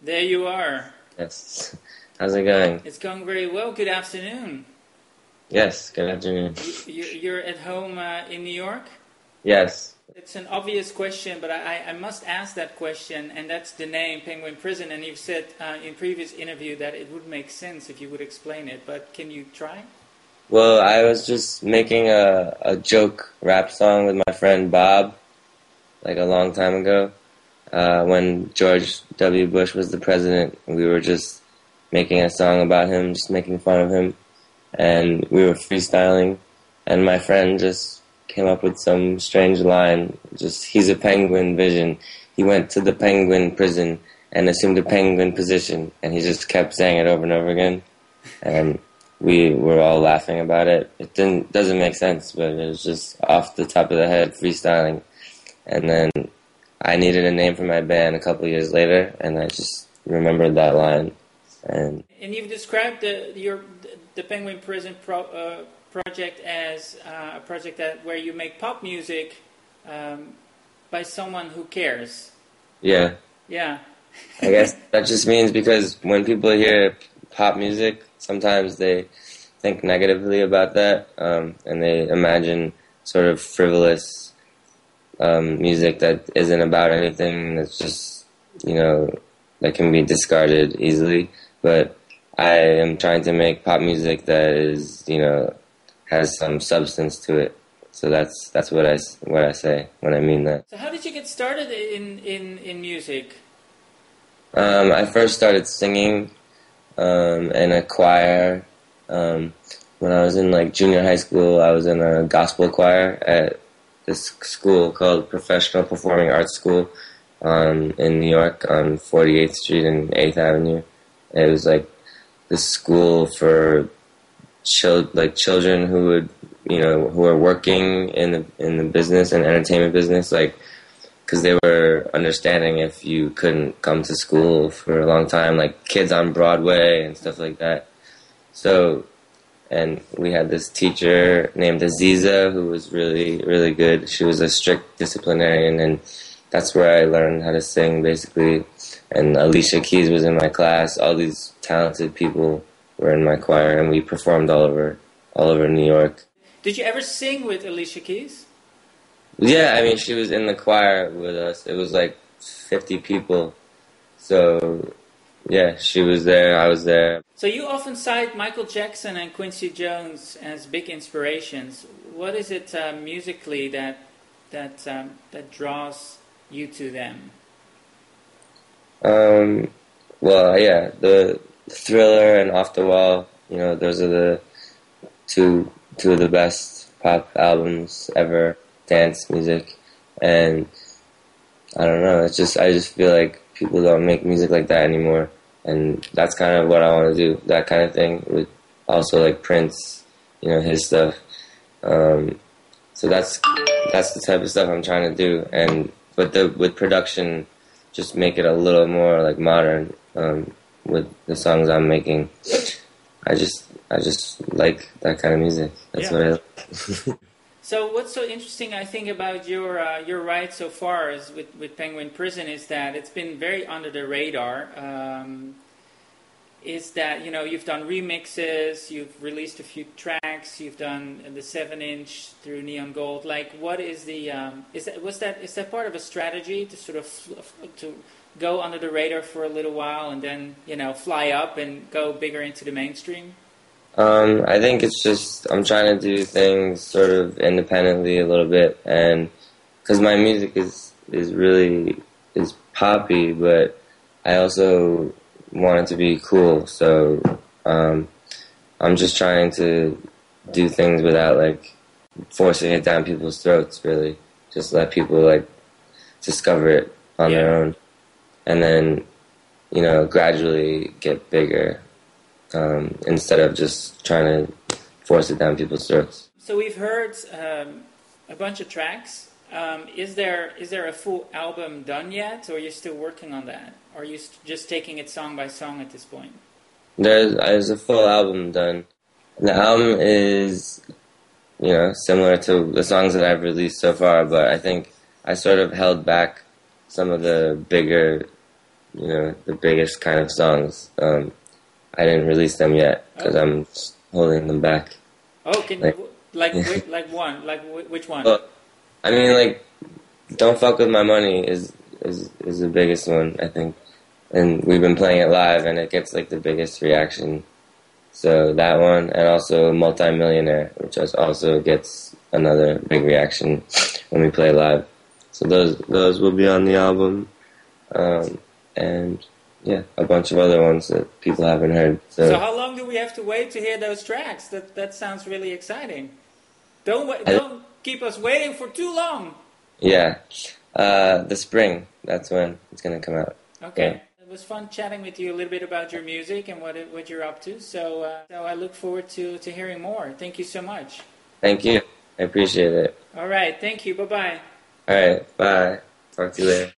There you are. Yes. How's it going? It's going very well. Good afternoon. Yes, good afternoon. You're at home in New York? Yes. It's an obvious question, but I must ask that question, and that's the name, Penguin Prison. And you've said in previous interview that it would make sense if you would explain it, but can you try? Well, I was just making a joke rap song with my friend Bob, like a long time ago. When George W. Bush was the president, we were just making a song about him, just making fun of him. And we were freestyling, and my friend just came up with some strange line. Just, he's a penguin vision. He went to the penguin prison and assumed a penguin position, and he just kept saying it over and over again. And we were all laughing about it. It doesn't make sense, but it was just off the top of the head, freestyling. And then I needed a name for my band a couple years later, and I just remembered that line. And you've described the Penguin Prison project as a project where you make pop music by someone who cares. Yeah. Yeah. I guess that just means because when people hear pop music, sometimes they think negatively about that, and they imagine sort of frivolous music that isn't about anything, that's just, that can be discarded easily. But I am trying to make pop music that is, has some substance to it. So that's what I say when I mean that. So how did you get started in music? I first started singing in a choir. When I was in junior high school, I was in a gospel choir at this school called Professional Performing Arts School in New York on 48th Street and 8th Avenue. It was this school for children who would, who are working in the business and entertainment business, because they were understanding if you couldn't come to school for a long time, like kids on Broadway and stuff like that. So, and we had this teacher named Aziza who was really, really good. She was a strict disciplinarian, and that's where I learned how to sing, basically. And Alicia Keys was in my class. All these talented people were in my choir, and we performed all over New York. Did you ever sing with Alicia Keys? Yeah, I mean, she was in the choir with us. It was 50 people. So, yeah, she was there, I was there. So you often cite Michael Jackson and Quincy Jones as big inspirations. What is it musically that draws you to them? Well, yeah, the Thriller and Off the Wall, those are the two of the best pop albums ever. Dance music, and I don't know, I just feel like people don't make music like that anymore, and that's kind of what I want to do, that kind of thing, with also Prince, his stuff. So that's the type of stuff I'm trying to do, but with production, just make it a little more modern with the songs I'm making. I just like that kind of music. That's what I like. So what's so interesting, I think, about your ride so far is with Penguin Prison is that it's been very under the radar. Is that you've done remixes, you've released a few tracks, you've done the 7-inch through Neon Gold. What is the is that part of a strategy to sort of to go under the radar for a little while and then fly up and go bigger into the mainstream? I think it's just I'm trying to do things sort of independently a little bit, and because my music is really poppy, but I also want it to be cool. So I'm just trying to do things without forcing it down people's throats. Really, just let people discover it on their own, and then gradually get bigger. Instead of just trying to force it down people's throats. So we've heard a bunch of tracks. Is there a full album done yet, or are you still working on that? Or are you just taking it song by song at this point? There's a full album done. The album is, similar to the songs that I've released so far, but I think I sort of held back some of the bigger the biggest kind of songs. I didn't release them yet because I'm holding them back. Oh, can you which one? Well, I mean, like, "Don't Fuck With My Money" is the biggest one, I think, and we've been playing it live, and it gets like the biggest reaction. So that one, and also "Multi-Millionaire," which also gets another big reaction when we play live. So those will be on the album, and yeah, a bunch of other ones that people haven't heard. So how long do we have to wait to hear those tracks? That sounds really exciting. Don't keep us waiting for too long. Yeah, the spring. That's when it's gonna come out. Okay. Yeah. It was fun chatting with you a little bit about your music and what you're up to. So I look forward to hearing more. Thank you so much. Thank you. I appreciate it. All right. Thank you. Bye-bye. All right. Bye. Talk to you later.